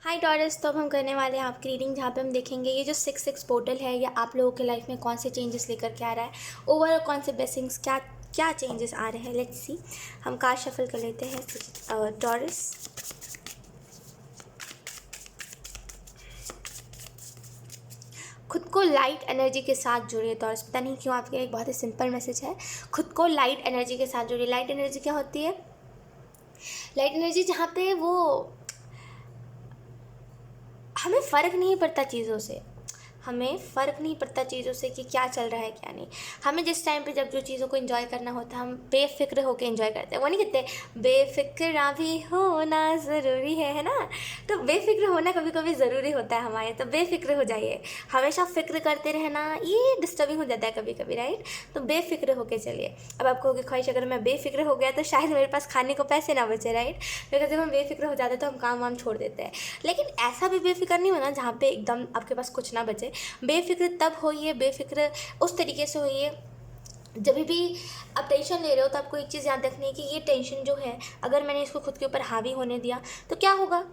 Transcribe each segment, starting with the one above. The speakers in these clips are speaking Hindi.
हाय टॉरस। तो अब हम करने वाले हैं आपकी रीडिंग, जहाँ पे हम देखेंगे ये जो 6 पोर्टल है ये आप लोगों के लाइफ में कौन से चेंजेस लेकर के आ रहा है, ओवरऑल कौन से ब्लेसिंग्स, क्या क्या चेंजेस आ रहे हैं। Let's see. हम कार्ड शफल कर लेते हैं टॉरस। खुद को लाइट एनर्जी के साथ जोड़िए टॉरस। पता नहीं क्यों आपके एक बहुत ही सिंपल मैसेज है, खुद को लाइट एनर्जी के साथ जोड़िए। लाइट एनर्जी क्या होती है? लाइट एनर्जी जहाँ पे वो हमें फ़र्क नहीं पड़ता चीज़ों से, हमें फ़र्क नहीं पड़ता चीज़ों से कि क्या चल रहा है क्या नहीं। हमें जिस टाइम पे जब जो चीज़ों को एंजॉय करना होता है हम बेफिक्र होकर एंजॉय करते हैं। वो नहीं कहते बेफिक्रा भी होना ज़रूरी है ना। तो बेफिक्र होना कभी कभी ज़रूरी होता है हमारे, तो बेफिक्र हो जाइए। हमेशा फ़िक्र करते रहना ये डिस्टर्बिंग हो जाता है कभी कभी, राइट। तो बेफिक्र होकर चलिए। अब आपको होगी ख्वाहिश, अगर मैं बेफिक्र हो गया तो शायद मेरे पास खाने को पैसे ना बचे, राइट। क्योंकि जब हम बेफिक्र हो जाते हैं तो हम काम वाम छोड़ देते हैं। लेकिन ऐसा भी बेफिक्र नहीं होना जहाँ पे एकदम आपके पास कुछ ना बचे। बेफिक्र तब होइए, बेफिक्र उस तरीके से होइए जब भी आप टेंशन ले रहे हो तो आपको एक चीज़ याद रखनी है कि ये टेंशन जो है अगर मैंने इसको खुद के ऊपर हावी होने दिया तो क्या होगा?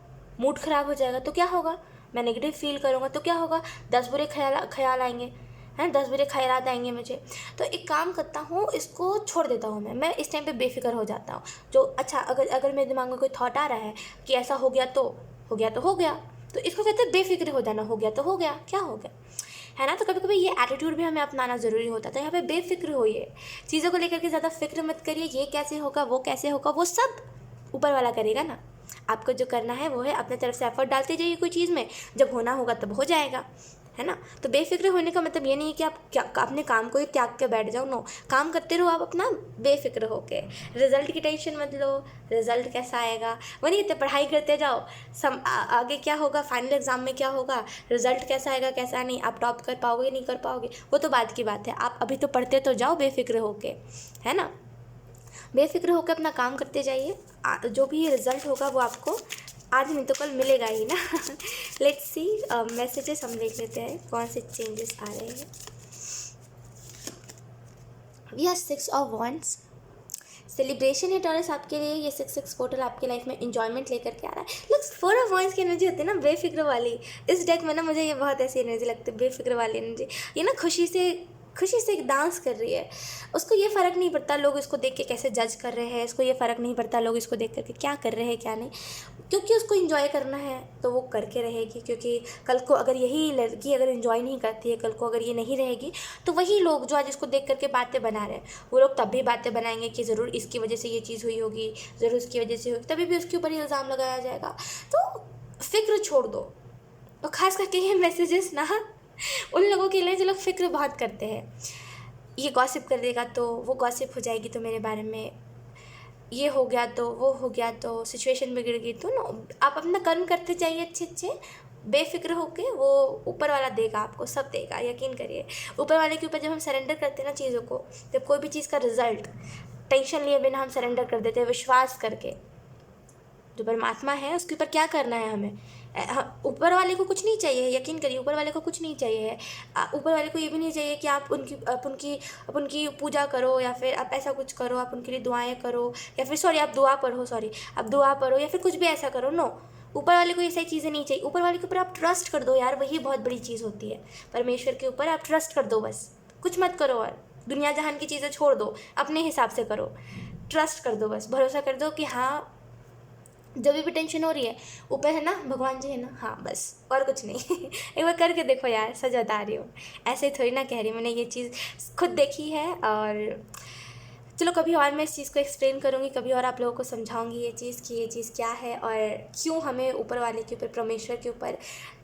मूड ख़राब हो जाएगा तो क्या होगा? मैं नेगेटिव फील करूँगा तो क्या होगा? 10 बुरे ख्याल आएंगे, हैं, 10 बुरे ख्यालात आएंगे मुझे। तो एक काम करता हूँ, इसको छोड़ देता हूँ। मैं इस टाइम पे बेफिक्र हो जाता हूँ। जो अच्छा, अगर अगर मेरे दिमाग में कोई थॉट आ रहा है कि ऐसा हो गया तो हो गया तो हो गया, तो इसको कहते हैं बेफिक्र हो जाना। हो गया तो हो गया, क्या हो गया, है ना। तो कभी कभी ये एटीट्यूड भी हमें अपनाना ज़रूरी होता है। तो यहाँ पे बेफिक्र होइए, चीज़ों को लेकर के ज़्यादा फिक्र मत करिए। ये कैसे होगा, वो कैसे होगा, वो सब ऊपर वाला करेगा ना। आपको जो करना है वो है अपने तरफ से एफर्ट डालते जाइए कोई चीज़ में, जब होना होगा तब हो जाएगा, है ना। तो बेफिक्र होने का मतलब ये नहीं है कि आप क्या अपने काम को ही त्याग के बैठ जाओ। नो, काम करते रहो आप अपना बेफिक्र होके। रिजल्ट की टेंशन मत लो, रिजल्ट कैसा आएगा वो नहीं कहते। पढ़ाई करते जाओ, आगे क्या होगा, फाइनल एग्जाम में क्या होगा, रिजल्ट कैसा आएगा कैसा नहीं, आप टॉप कर पाओगे नहीं कर पाओगे, वो तो बाद की बात है। आप अभी तो पढ़ते तो जाओ बेफिक्र होके, है ना। बेफिक्र होकर अपना काम करते जाइए। जो भी रिजल्ट होगा वो आपको आज नहीं तो कल मिलेगा ही ना। लेट्स सी मैसेजेस हम देख लेते हैं कौन से चेंजेस आ रहे हैं। We are 6 of wands. Celebration है टॉरस आपके लिए। ये 6 पोर्टल आपके लाइफ में इंजॉयमेंट लेकर के आ रहा है। लुक, 4 ऑफ वॉन्ड्स की एनर्जी होती है ना, बेफिक्र वाली। इस डेक में ना मुझे ये बहुत ऐसी एनर्जी लगती है, बेफिक्र वाली एनर्जी। ये ना खुशी से एक डांस कर रही है। उसको ये फ़र्क नहीं पड़ता लोग इसको देख के कैसे जज कर रहे हैं, इसको ये फ़र्क नहीं पड़ता लोग इसको देख करके क्या कर रहे हैं क्या नहीं, क्योंकि उसको इंजॉय करना है तो वो करके रहेगी। क्योंकि कल को अगर यही लड़की अगर इंजॉय नहीं करती है, कल को अगर ये नहीं रहेगी, तो वही लोग जो आज इसको देख करके बातें बना रहे हैं वो लोग तब भी बातें बनाएंगे कि ज़रूर इसकी वजह से ये चीज़ हुई होगी, ज़रूर इसकी वजह से होगी, तभी भी उसके ऊपर ही इल्ज़ाम लगाया जाएगा। तो फिक्र छोड़ दो। और ख़ास करके ये मैसेजेस ना उन लोगों के लिए जो लोग फिक्र बहुत करते हैं। ये गॉसिप कर देगा तो वो गॉसिप हो जाएगी तो मेरे बारे में, ये हो गया तो वो हो गया तो सिचुएशन बिगड़ गई तो नो। आप अपना कर्म करते जाइए अच्छे अच्छे बेफिक्र होके, वो ऊपर वाला देगा आपको, सब देगा, यकीन करिए। ऊपर वाले के ऊपर जब हम सरेंडर करते हैं ना चीज़ों को, जब कोई भी चीज़ का रिजल्ट टेंशन लिए बिना हम सरेंडर कर देते हैं विश्वास करके, जो परमात्मा है उसके ऊपर क्या करना है हमें। ऊपर वाले को कुछ नहीं चाहिए, यकीन करिए ऊपर वाले को कुछ नहीं चाहिए है। ऊपर वाले को ये भी नहीं चाहिए कि आप उनकी पूजा करो या फिर आप ऐसा कुछ करो, आप उनके लिए दुआएं करो या फिर आप दुआ पढ़ो या फिर कुछ भी ऐसा करो। नो, ऊपर वाले को ये सारी चीज़ें नहीं चाहिए। ऊपर वाले के ऊपर आप ट्रस्ट कर दो यार, वही बहुत बड़ी चीज़ होती है। परमेश्वर के ऊपर आप ट्रस्ट कर दो, बस कुछ मत करो और दुनिया जहान की चीज़ें छोड़ दो, अपने हिसाब से करो। ट्रस्ट कर दो, बस भरोसा कर दो कि हाँ, जब भी टेंशन हो रही है ऊपर है ना, भगवान जी है ना, हाँ बस, और कुछ नहीं। एक बार करके देखो यार, सच बता रही हूँ, ऐसे ही थोड़ी ना कह रही, मैंने ये चीज़ खुद देखी है। और चलो कभी और मैं इस चीज़ को एक्सप्लेन करूँगी, कभी और आप लोगों को समझाऊँगी ये चीज़ कि ये चीज़ क्या है और क्यों हमें ऊपर वाले के ऊपर, परमेश्वर के ऊपर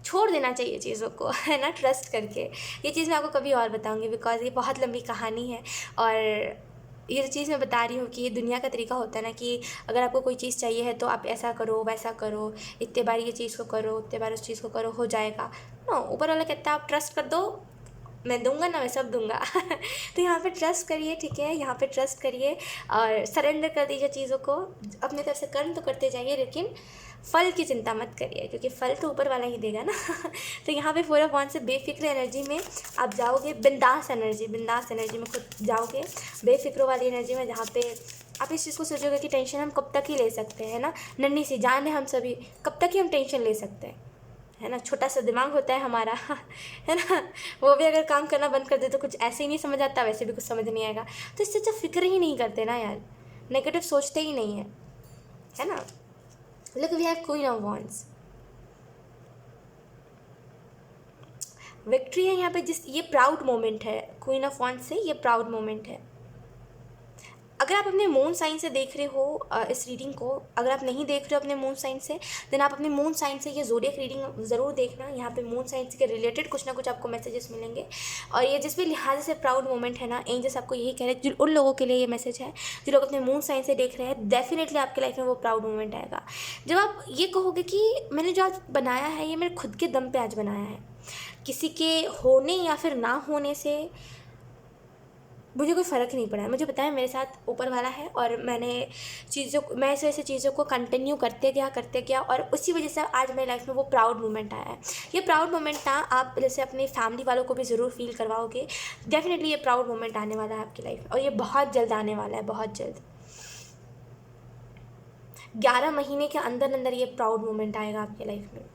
छोड़ देना चाहिए चीज़ों को, है ना, ट्रस्ट करके। ये चीज़ मैं आपको कभी और बताऊँगी, बिकॉज ये बहुत लंबी कहानी है। और ये चीज़ मैं बता रही हूँ कि ये दुनिया का तरीका होता है ना कि अगर आपको कोई चीज़ चाहिए है तो आप ऐसा करो वैसा करो, इतने बार ये चीज़ को करो, उतने बार उस चीज़ को करो, हो जाएगा। नो, ऊपर वाला कहता है आप ट्रस्ट कर दो, मैं दूंगा ना, मैं सब दूंगा। तो यहाँ पे ट्रस्ट करिए, ठीक है, यहाँ पे ट्रस्ट करिए और सरेंडर कर दीजिए चीज़ों को। अपनी तरफ से कर्म तो करते जाइए, लेकिन फल की चिंता मत करिए क्योंकि फल तो ऊपर वाला ही देगा ना। तो यहाँ पे 4 ऑफ वॉन्ड्स से बेफिक्र एनर्जी में आप जाओगे, बिंदास एनर्जी में खुद जाओगे, बेफिक्र वाली एनर्जी में, जहाँ पे आप इस चीज़ को सोचोगे कि टेंशन हम कब तक ही ले सकते हैं ना, नन्ही सी जान है हम सभी, कब तक ही हम टेंशन ले सकते हैं, है ना। छोटा सा दिमाग होता है हमारा है ना, वो भी अगर काम करना बंद कर दे तो कुछ ऐसे ही नहीं समझ आता, वैसे भी कुछ समझ नहीं आएगा। तो इससे अच्छा फिक्र ही नहीं करते ना यार, नेगेटिव सोचते ही नहीं है ना। Look we have queen of wands, victory है यहाँ पे, जिस ये प्राउड मोमेंट है क्वीन ऑफ वॉन्ड्स से, ये प्राउड मोमेंट है। अगर आप अपने मून साइन से देख रहे हो इस रीडिंग को, अगर आप नहीं देख रहे हो अपने मून साइन से, देन आप अपने मून साइन से ये ज़ोडिएक रीडिंग ज़रूर देखना। यहाँ पे मून साइन के रिलेटेड कुछ ना कुछ आपको मैसेजेस मिलेंगे। और ये जिस भी लिहाज से प्राउड मोमेंट है ना, एंजल्स आपको यही कह रहे हैं, उन लोगों के लिए ये मैसेज है जो लोग अपने मून साइन से देख रहे हैं, डेफिनेटली आपके लाइफ में वो प्राउड मोमेंट आएगा। जब आप ये कहोगे कि मैंने जो आज बनाया है ये मेरे खुद के दम पे आज बनाया है, किसी के होने या फिर ना होने से मुझे कोई फ़र्क नहीं पड़ा है। मुझे पता है मेरे साथ ऊपर वाला है, और मैं ऐसे चीज़ों को कंटिन्यू करते गया, और उसी वजह से आज मेरी लाइफ में वो प्राउड मोमेंट आया है। ये प्राउड मोमेंट ना आप जैसे अपने फैमिली वालों को भी ज़रूर फील करवाओगे। डेफिनेटली ये प्राउड मोमेंट आने वाला है आपकी लाइफ में, और ये बहुत जल्द आने वाला है, बहुत जल्द। 11 महीने के अंदर अंदर ये प्राउड मोमेंट आएगा आपकी लाइफ में।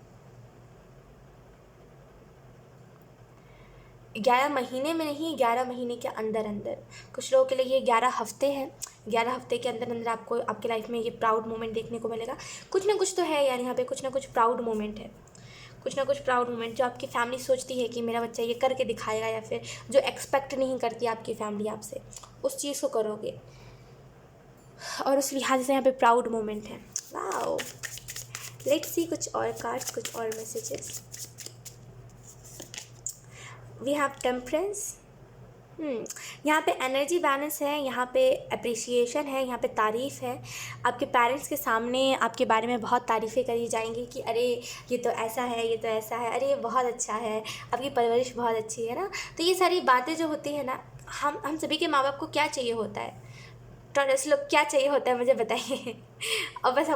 11 महीने में नहीं, 11 महीने के अंदर अंदर। कुछ लोगों के लिए ये 11 हफ्ते हैं, 11 हफ्ते के अंदर अंदर आपको आपके लाइफ में ये प्राउड मोमेंट देखने को मिलेगा। कुछ ना कुछ तो है यार, यहाँ पे कुछ ना कुछ प्राउड मोमेंट है, कुछ ना कुछ प्राउड मोमेंट जो आपकी फैमिली सोचती है कि मेरा बच्चा ये करके दिखाएगा, या फिर जो एक्सपेक्ट नहीं करती आपकी फैमिली आपसे, उस चीज़ को करोगे, और उस लिहाज से यहाँ पे प्राउड मोमेंट है। वाओ, लेट्स सी कुछ और कार्ड्स, कुछ और मैसेजेस। We have temperance. यहाँ पे एनर्जी बैलेंस है, यहाँ पे अप्रिसिएशन है, यहाँ पे तारीफ़ है। आपके पेरेंट्स के सामने आपके बारे में बहुत तारीफ़ें करी जाएंगी कि अरे ये तो ऐसा है, ये तो ऐसा है, अरे ये बहुत अच्छा है, आपकी परवरिश बहुत अच्छी है ना। तो ये सारी बातें जो होती है ना, हम सभी के माँ बाप को क्या चाहिए होता है, टॉरस लोग क्या चाहिए होता है मुझे बताइए। और बस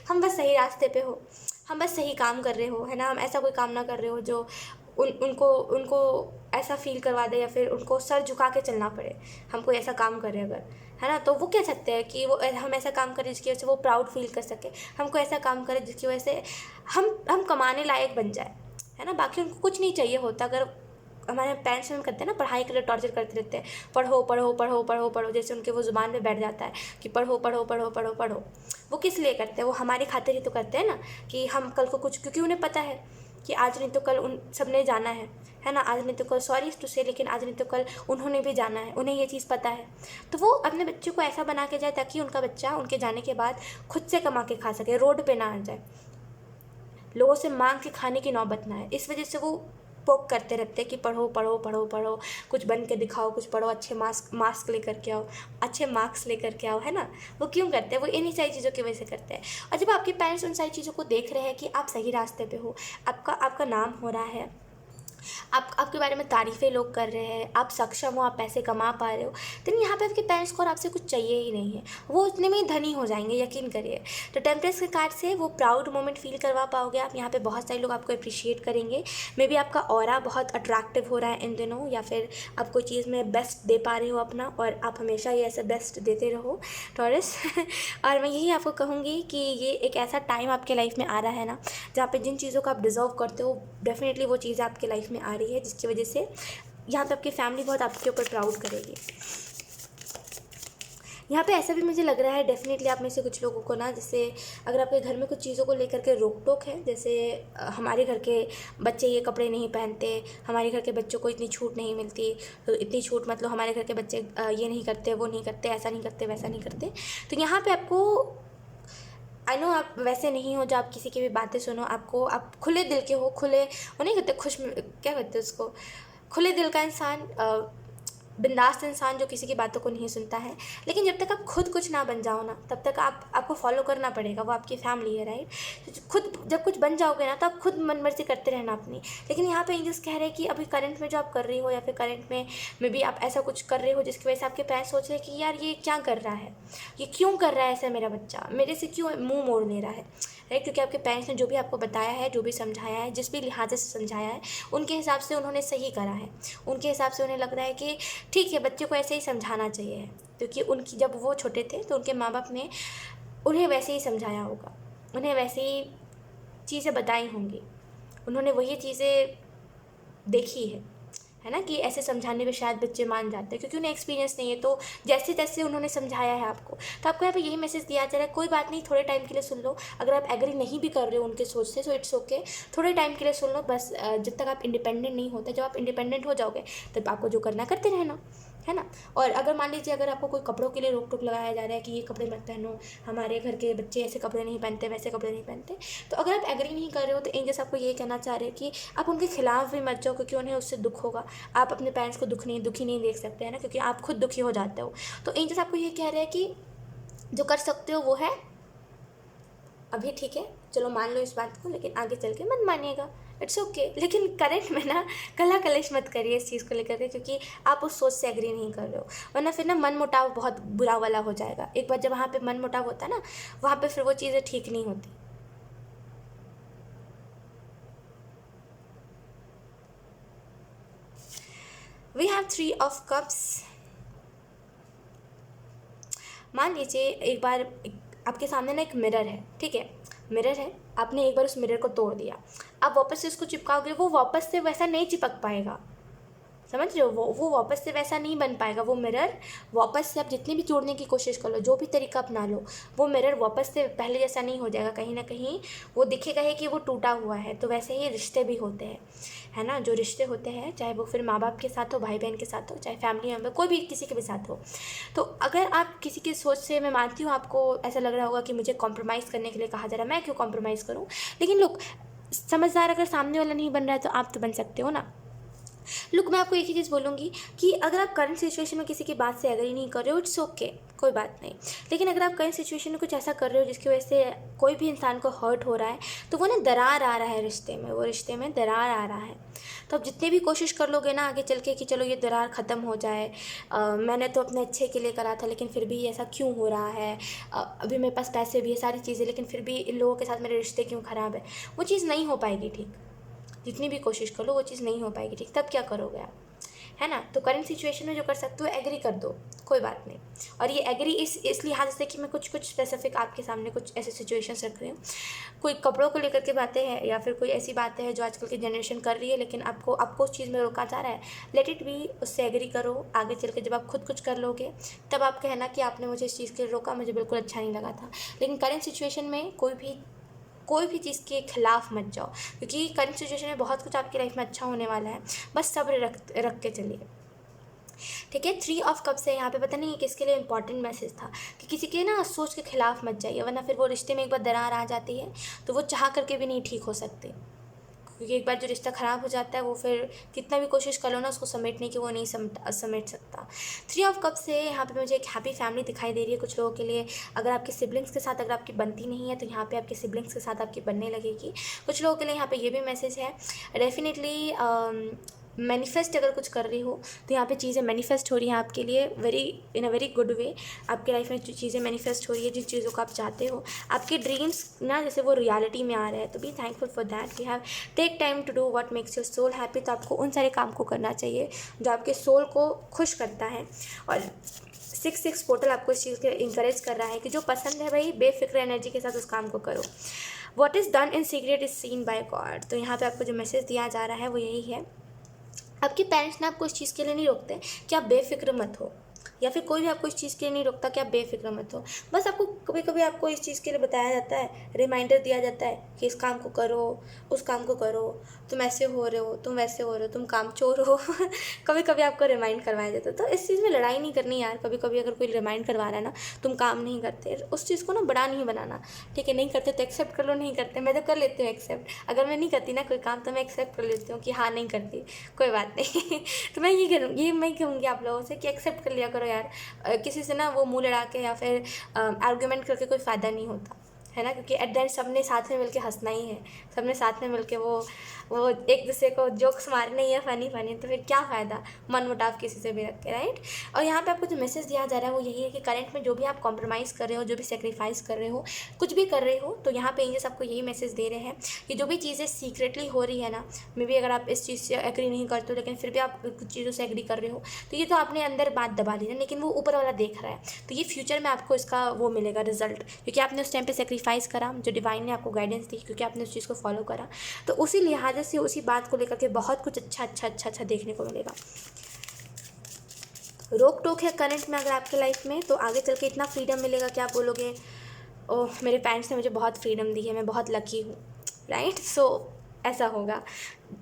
हम बस सही रास्ते पे हो, हम बस सही काम कर रहे हो, है ना। हम ऐसा कोई काम ना कर रहे हो जो उनको ऐसा फील करवा दे, या फिर उनको सर झुका के चलना पड़े, हम कोई ऐसा काम करें अगर, है ना। तो वो कह सकते हैं कि हम ऐसा काम करें जिसकी वजह से वो प्राउड फील कर सके, हमको ऐसा काम करें जिसकी वजह से हम कमाने लायक बन जाए, है ना। बाकी उनको कुछ नहीं चाहिए होता। अगर हमारे पेरेंट्स में करते हैं ना, पढ़ाई के लिए टॉर्चर करते रहते हैं, पढ़ो पढ़ो पढ़ो पढ़ो पढ़ो, जैसे उनके वो ज़ुबान पे बैठ जाता है कि पढ़ो पढ़ो पढ़ो पढ़ो पढ़ो। वो किस लिए करते हैं? वो हमारी खातिर ही तो करते हैं ना, कि हम कल को कुछ, क्योंकि उन्हें पता है कि आज नहीं तो कल उन सब ने जाना है ना। आज नहीं तो कल, सॉरी टू से, लेकिन आज नहीं तो कल उन्होंने भी जाना है, उन्हें ये चीज़ पता है। तो वो अपने बच्चों को ऐसा बना के जाए ताकि उनका बच्चा उनके जाने के बाद खुद से कमा के खा सके, रोड पे ना आ जाए, लोगों से मांग के खाने की नौबत ना है। इस वजह से वो पोक करते रहते हैं कि पढ़ो पढ़ो पढ़ो पढ़ो, कुछ बन के दिखाओ, कुछ पढ़ो, अच्छे मार्क्स लेकर के आओ, अच्छे मार्क्स लेकर के आओ, है ना। वो क्यों करते हैं? वो इन्हीं सारी चीज़ों की वजह से करते हैं। और जब आपके पेरेंट्स उन सारी चीज़ों को देख रहे हैं कि आप सही रास्ते पे हो, आपका नाम हो रहा है, आपके बारे में तारीफ़ें लोग कर रहे हैं, आप सक्षम हो, आप पैसे कमा पा रहे हो, तो यहाँ पे आपके पेरेंट्स को और आपसे कुछ चाहिए ही नहीं है, वो उतने में ही धनी हो जाएंगे, यकीन करिए। तो टेम्परेंस के कार्ड से वो प्राउड मोमेंट फील करवा पाओगे आप। यहाँ पे बहुत सारे लोग आपको अप्रिशिएट करेंगे। मे बी आपका ऑरा बहुत अट्रैक्टिव हो रहा है इन दिनों, या फिर आप कोई चीज़ में बेस्ट दे पा रहे हो अपना, और आप हमेशा ही ऐसा बेस्ट देते रहो टॉरस। और मैं यही आपको कहूँगी कि ये एक ऐसा टाइम आपके लाइफ में आ रहा है ना, जहाँ पे जिन चीज़ों को आप डिज़र्व करते हो, डेफिनेटली वो चीज़ आपके लाइफ में आ रही है, जिसकी वजह से यहाँ पे आपकी फैमिली बहुत आपके ऊपर प्राउड करेगी। यहाँ पे ऐसा भी मुझे लग रहा है डेफिनेटली आप में से कुछ लोगों को ना, जैसे अगर आपके घर में कुछ चीज़ों को लेकर के रोक टोक है, जैसे हमारे घर के बच्चे ये कपड़े नहीं पहनते, हमारे घर के बच्चों को इतनी छूट नहीं मिलती, तो इतनी छूट मतलब हमारे घर के बच्चे ये नहीं करते, वो नहीं करते, ऐसा नहीं करते, वैसा नहीं करते। तो यहाँ पर आपको, आई नो आप वैसे नहीं हो जो आप किसी की भी बातें सुनो, आप खुले दिल के हो, खुले वो नहीं कहते, क्या कहते हैं उसको, खुले दिल का इंसान, बिंदास इंसान जो किसी की बातों को नहीं सुनता है। लेकिन जब तक आप खुद कुछ ना बन जाओ ना, तब तक आपको फॉलो करना पड़ेगा, वो आपकी फैमिली है, राइट। तो खुद जब कुछ बन जाओगे ना, तो आप खुद मन मर्जी करते रहना अपनी। लेकिन यहाँ पे एंजल्स कह रहे हैं कि अभी करंट में जो आप कर रही हो, या फिर करंट में मे बी आप ऐसा कुछ कर रहे हो जिसकी वजह से आपके पेरेंट्स सोच रहे हैं कि यार ये क्या कर रहा है, ये क्यों कर रहा है ऐसा, मेरा बच्चा मेरे से क्यों मुँह मोड़ ले रहा है, राइट। क्योंकि आपके पेरेंट्स ने जो भी आपको बताया है, जो भी समझाया है, जिस भी लिहाज से समझाया है, उनके हिसाब से उन्होंने सही करा है। उनके हिसाब से उन्हें लग रहा है कि ठीक है, बच्चे को ऐसे ही समझाना चाहिए, क्योंकि उनकी जब वो छोटे थे तो उनके माँ बाप ने उन्हें वैसे ही समझाया होगा, उन्हें वैसे ही चीज़ें बताई होंगी, उन्होंने वही चीज़ें देखी है ना, कि ऐसे समझाने पे शायद बच्चे मान जाते हैं क्योंकि उन्हें एक्सपीरियंस नहीं है। तो जैसे तैसे उन्होंने समझाया है आपको, तो आपको यहाँ पे यही मैसेज दिया जा रहा है, कोई बात नहीं, थोड़े टाइम के लिए सुन लो। अगर आप एग्री नहीं भी कर रहे हो उनके सोच से, सो इट्स ओके, थोड़े टाइम के लिए सुन लो बस। जब तक आप इंडिपेंडेंट नहीं होते, जब आप इंडिपेंडेंट हो जाओगे तब आपको जो करना है करते रहना, है ना। और अगर मान लीजिए अगर आपको कोई कपड़ों के लिए रोक टोक लगाया जा रहा है कि ये कपड़े मत पहनो, हमारे घर के बच्चे ऐसे कपड़े नहीं पहनते, वैसे कपड़े नहीं पहनते, तो अगर आप एग्री नहीं कर रहे हो तो एंजल्स आपको ये कहना चाह रहे हैं कि आप उनके खिलाफ भी मत जाओ, क्योंकि उन्हें उससे दुख होगा। आप अपने पेरेंट्स को दुखी नहीं देख सकते हैं ना, क्योंकि आप खुद दुखी हो जाते हो। तो एंजल्स आपको ये कह रहे हैं कि जो कर सकते हो वो है अभी, ठीक है, चलो मान लो इस बात को, लेकिन आगे चल के मत मानिएगा, इट्स ओके। लेकिन करंट में ना कला कलेश मत करिए इस चीज़ को लेकर के, क्योंकि आप उस सोच से एग्री नहीं कर रहे हो, वरना फिर ना मन मुटाव बहुत बुरा वाला हो जाएगा। एक बार जब वहाँ पे मन मुटाव होता है ना, वहाँ पे फिर वो चीज़ें ठीक नहीं होती। We have 3 of cups. मान लीजिए एक बार आपके सामने ना एक मिरर है, ठीक है, मिरर है, आपने एक बार उस मिरर को तोड़ दिया, आप वापस से उसको चिपकाओगे, वो वापस से वैसा नहीं चिपक पाएगा, समझ रहे हो, वो वापस से वैसा नहीं बन पाएगा। वो मिरर वापस से आप जितनी भी जोड़ने की कोशिश कर लो, जो भी तरीका अपना लो, वो मिरर वापस से पहले जैसा नहीं हो जाएगा। कहीं ना कहीं वो दिखेगा है कि वो टूटा हुआ है। तो वैसे ही रिश्ते भी होते हैं, है ना, जो रिश्ते होते हैं, चाहे वो फिर माँ बाप के साथ हो, भाई बहन के साथ हो, चाहे फैमिली मेम्बर, कोई भी किसी के भी साथ हो। तो अगर आप किसी की सोच से, मैं मानती हूँ आपको ऐसा लग रहा होगा कि मुझे कॉम्प्रोमाइज़ करने के लिए कहा जा रहा है, मैं क्यों कॉम्प्रोमाइज़ करूँ। लेकिन लुक, समझदार अगर सामने वाला नहीं बन रहा है तो आप तो बन सकते हो ना। लुक, मैं आपको एक ही चीज़ बोलूँगी कि अगर आप करंट सिचुएशन में किसी की बात से एग्री नहीं कर रहे हो, इट्स ओके, कोई बात नहीं। लेकिन अगर आप करंट सिचुएशन में कुछ ऐसा कर रहे हो जिसकी वजह से कोई भी इंसान को हर्ट हो रहा है, तो वो ना दरार आ रहा है रिश्ते में, वो रिश्ते में दरार आ रहा है। तो आप जितनी भी कोशिश कर लोगे ना आगे चल के कि चलो ये दरार ख़त्म हो जाए, मैंने तो अपने अच्छे के लिए करा था लेकिन फिर भी ऐसा क्यों हो रहा है, अभी मेरे पास पैसे भी है, सारी चीज़ें, लेकिन फिर भी इन लोगों के साथ मेरे रिश्ते क्यों ख़राब है, वो चीज़ नहीं हो पाएगी ठीक। जितनी भी कोशिश कर लो वो चीज़ नहीं हो पाएगी ठीक। तब क्या करोगे आप, है ना। तो करंट सिचुएशन में जो कर सकते हो एग्री कर दो, कोई बात नहीं। और ये एग्री इस लिहाज से कि मैं कुछ स्पेसिफिक आपके सामने कुछ ऐसे सिचुएशंस रख रही हूँ, कोई कपड़ों को लेकर के बातें हैं या फिर कोई ऐसी बातें हैं जो आजकल की जनरेशन कर रही है, लेकिन आपको उस चीज़ में रोका जा रहा है, लेट इट बी, उससे एग्री करो। आगे चल के जब आप खुद कुछ कर लोगे तब आप कहना कि आपने मुझे इस चीज़ के लिए रोका, मुझे बिल्कुल अच्छा नहीं लगा था। लेकिन करंट सिचुएशन में कोई भी चीज़ के खिलाफ मत जाओ, क्योंकि करंट सिचुएशन में बहुत कुछ आपकी लाइफ में अच्छा होने वाला है, बस सब्र रख के चलिए, ठीक है। 3 ऑफ कप्स है यहाँ पे, पता नहीं किसके लिए इंपॉर्टेंट मैसेज था कि किसी के ना सोच के खिलाफ मत जाइए, वरना फिर वो रिश्ते में एक बार दरार आ जाती है तो वो चाह करके भी नहीं ठीक हो सकते, क्योंकि एक बार जो रिश्ता ख़राब हो जाता है वो फिर कितना भी कोशिश कर लो ना उसको समेटने की, वो नहीं समेट सकता। 3 ऑफ कप्स से यहाँ पे मुझे एक हैप्पी फैमिली दिखाई दे रही है कुछ लोगों के लिए। अगर आपके सिबलिंग्स के साथ अगर आपकी बनती नहीं है तो यहाँ पे आपके सिबलिंग्स के साथ आपकी बनने लगेगी। कुछ लोगों के लिए यहाँ पे ये भी मैसेज है, डेफिनेटली मैनिफेस्ट अगर कुछ कर रही हो तो यहाँ पे चीज़ें मैनिफेस्ट हो रही हैं आपके लिए इन अ वेरी गुड वे। आपके लाइफ में जो चीज़ें मैनिफेस्ट हो रही है, जिन चीज़ों को आप चाहते हो, आपके ड्रीम्स ना जैसे वो रियलिटी में आ रहे हैं, तो be thankful for that. You have take time to do what makes your soul happy. तो आपको उन सारे काम को करना चाहिए जो आपके सोल को खुश करता है। और 6 पोर्टल आपको इस चीज़ के इंकरेज कर रहा है कि जो पसंद है भाई बेफिक्र एनर्जी के साथ उस काम को करो। What is done in secret is seen by God. तो यहाँ पे आपको जो मैसेज दिया जा रहा है वो यही है, आपके पेरेंट्स ना आपको इस चीज़ के लिए नहीं रोकते कि आप बेफिक्र मत हो, या फिर कोई भी आपको इस चीज़ के लिए नहीं रोकता कि आप बेफिक्र मत हो। बस आपको कभी कभी आपको इस चीज़ के लिए बताया जाता है, रिमाइंडर दिया जाता है कि इस काम को करो, उस काम को करो, तुम ऐसे हो रहे हो, तुम वैसे हो रहे हो, तुम कामचोर हो कभी कभी आपको रिमाइंड करवाया जाता है। तो इस चीज़ में लड़ाई नहीं करनी यार। कभी कभी अगर कोई रिमाइंड करवा रहा है ना, तुम काम नहीं करते, उस चीज़ को ना बड़ा नहीं बनाना, ठीक है। नहीं करते तो एक्सेप्ट कर लो, नहीं करते, मैं तो कर लेती हूँ एक्सेप्ट। अगर मैं नहीं करती ना कोई काम तो मैं एक्सेप्ट कर लेती हूँ कि हाँ नहीं करती, कोई बात नहीं तो मैं मैं कहूँगी आप लोगों से कि एक्सेप्ट कर लिया करो यार। किसी से ना वो मुंह लड़ा के या फिर आर्ग्यूमेंट करके कोई फ़ायदा नहीं होता, है ना, क्योंकि एट द एंड सबने साथ में मिलके हंसना ही है, सबने साथ में मिलके वो एक दूसरे को जोक्स मारने ही है, फ़नी फ़नी, तो फिर क्या फ़ायदा मन मुटाव किसी से भी रख के, राइट। और यहाँ पे आपको जो मैसेज दिया जा रहा है वो यही है कि करंट में जो भी आप कॉम्प्रोमाइज़ कर रहे हो, जो भी सेक्रीफाइस कर रहे हो, कुछ भी कर रहे हो, तो यहाँ पे एंजल्स आपको यही मैसेज दे रहे हैं कि जो भी चीज़ें सीक्रेटली हो रही है ना, मे बी अगर आप इस चीज़ से एग्री नहीं करते हो लेकिन फिर भी आप कुछ चीज़ों से एग्री कर रहे हो, तो ये तो आपने अंदर बात दबा ली ना, लेकिन वो ऊपर वाला देख रहा है, तो ये फ्यूचर में आपको इसका वो मिलेगा रिजल्ट, क्योंकि आपने उस टाइम पे सेक्रीफाइस करा, जो डिवाइन ने आपको गाइडेंस दी, क्योंकि आपने उस चीज़ को फॉलो करा, तो उसी लिहाज से उसी बात को लेकर के बहुत कुछ अच्छा देखने को मिलेगा। रोक टोक है करंट में अगर आपके लाइफ में, तो आगे चल के इतना फ्रीडम मिलेगा कि आप बोलोगे ओह मेरे पेरेंट्स ने मुझे बहुत फ्रीडम दी है, मैं बहुत लकी हूँ, राइट। सो ऐसा होगा,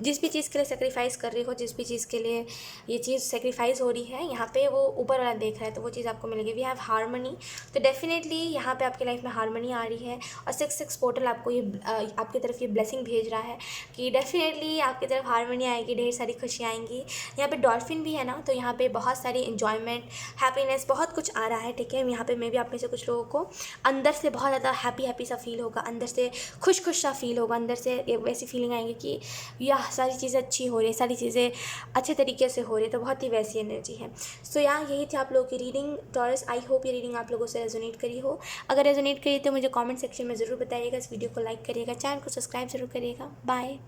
जिस भी चीज़ के लिए सेक्रीफाइस कर रही हो, जिस भी चीज़ के लिए ये चीज़ सेक्रीफाइस हो रही है, यहाँ पे वो ऊपर वाला देख रहा है, तो वो चीज़ आपको मिलेगी। वी हैव हारमनी, तो डेफिनेटली यहाँ पे आपके लाइफ में हारमनी आ रही है, और 6 पोर्टल आपको ये आपकी तरफ ये ब्लेसिंग भेज रहा है कि डेफिनेटली आपकी तरफ हारमनी आएगी, ढेर सारी खुशियाँ आएंगी। यहाँ पे डॉल्फिन भी है ना, तो यहाँ पे बहुत सारी इन्जॉयमेंट, हैप्पीनेस, बहुत कुछ आ रहा है, ठीक है। यहाँ पे मे भी आप में से कुछ लोगों को अंदर से बहुत ज़्यादा हैप्पी सा फील होगा, अंदर से खुश सा फील होगा, अंदर से वैसी फीलिंग आएंगी कि यह सारी चीज़ें अच्छी हो रही है, सारी चीज़ें अच्छे तरीके से हो रही है, तो बहुत ही वैसी एनर्जी है। सो यहाँ यही थी आप लोगों की रीडिंग टॉरस। आई होप ये रीडिंग आप लोगों से रेजोनेट करी हो। अगर रेजोनेट करी तो मुझे कमेंट सेक्शन में ज़रूर बताइएगा, इस वीडियो को लाइक करिएगा, चैनल को सब्सक्राइब जरूर करिएगा। बाय।